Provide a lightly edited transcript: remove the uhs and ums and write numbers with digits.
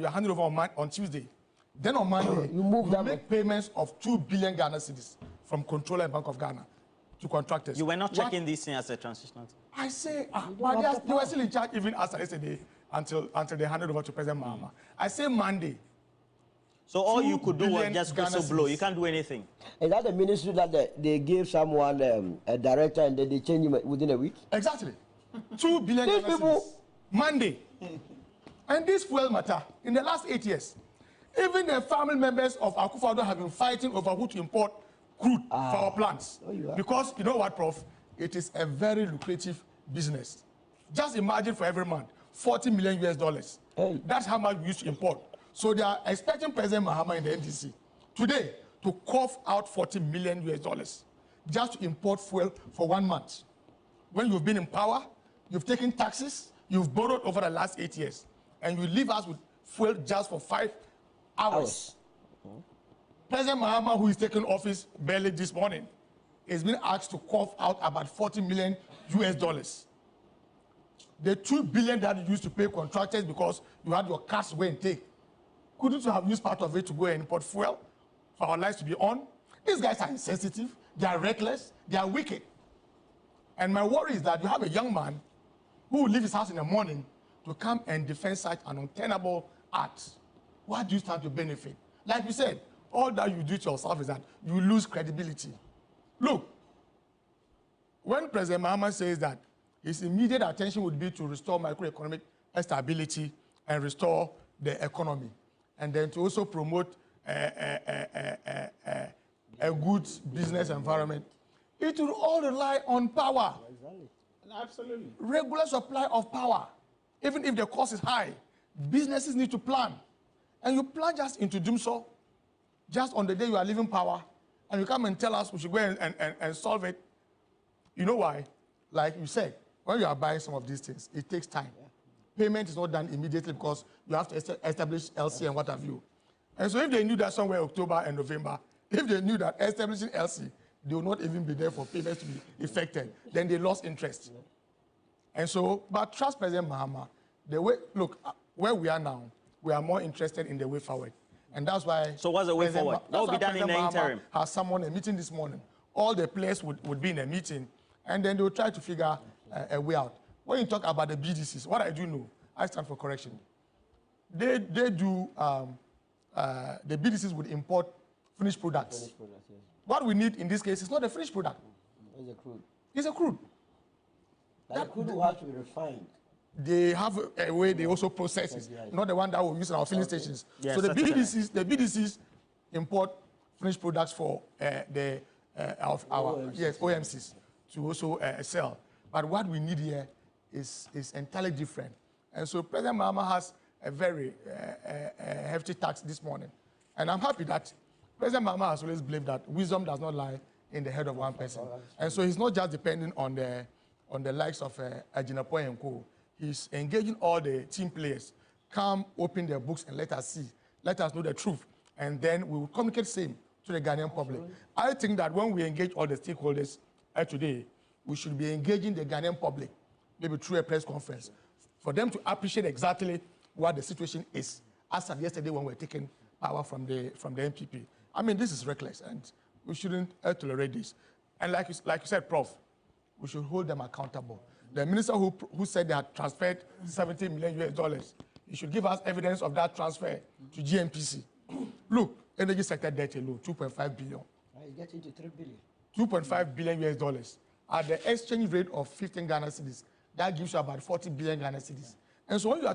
you are handing over on Tuesday. Then on Monday, you make payments of 2 billion Ghana cedis from Controller and Bank of Ghana to contractors. You were not checking this thing as a transitional. I say, but they were still in charge even as yesterday until they handed over to President Mahama. I say Monday. So all you could do was just whistleblow. You can't do anything. Is that the ministry that they gave someone a director and then they change him within a week? Exactly. 2 billion These people Monday. And this fuel matter in the last 8 years. Even the family members of Akufo-Addo have been fighting over who to import crude for our plants. Because you know what, Prof? It is a very lucrative business. Just imagine for every month, $40 million US. Hey. That's how much we used to import. So they are expecting President Mahama in the NDC today to cough out $40 million US just to import fuel for 1 month. When you've been in power, you've taken taxes, you've borrowed over the last 8 years, and you leave us with fuel just for 5 hours. President Mahama, who is taking office barely this morning, is being asked to cough out about $40 million US. The 2 billion that you used to pay contractors because you had your cash go and take, couldn't you have used part of it to go and import fuel for our lives to be on? These guys are insensitive, they are reckless, they are wicked. And my worry is that you have a young man who will leave his house in the morning to come and defend such an untenable act. What do you stand to benefit? Like you said, all that you do to yourself is that you lose credibility. Look, when President Mahama says that his immediate attention would be to restore macroeconomic stability and restore the economy, and then to also promote a good business environment, it will all rely on power. Absolutely. Regular supply of power. Even if the cost is high, businesses need to plan. And you plan just into doom so, just on the day you are leaving power, and you come and tell us we should go and solve it. You know why? Like you said, when you are buying some of these things, it takes time. Payment is not done immediately because you have to establish LC and what have you. And so if they knew that somewhere October and November, if they knew that establishing LC, they will not even be there for payments to be effected, then they lost interest. And so, but trust President Mahama, the way, look, where we are now, we are more interested in the way forward. And that's why... So what's the way forward? What will be done in the interim? Has someone a meeting this morning. All the players would be in a meeting, and then they will try to figure a way out. When you talk about the BDCs, what I do know, I stand for correction. They do, the BDCs would import finished products. Finished products, yes. What we need in this case is not a finished product. It's a crude. It's a crude. That crude will have to be refined. They have a way they also process it, not the one that we use in our filling stations. Yes, so the BDCs import finished products for our OMCs to also sell. But what we need here is entirely different. And so President Mahama has a very hefty tax this morning. And I'm happy that President Mahama has always believed that wisdom does not lie in the head of one person. And so he's not just depending on the likes of Ajinapoy and Co. He's engaging all the team players. Come, open their books and let us see. Let us know the truth. And then we will communicate same to the Ghanaian public. I think that when we engage all the stakeholders today, we should be engaging the Ghanaian public, maybe through a press conference, for them to appreciate exactly what the situation is, as of yesterday when we were taking power from the NPP. I mean, this is reckless, and we shouldn't tolerate this. And like you said, Prof, we should hold them accountable. The minister who said they had transferred $70 million US, he should give us evidence of that transfer to GMPC. Look, energy sector debt alone, 2.5 billion. It's getting to 3 billion. 2.5 billion US. At the exchange rate of 15 Ghana cedis, that gives you about 40 billion Ghana cedis. And so when you are talking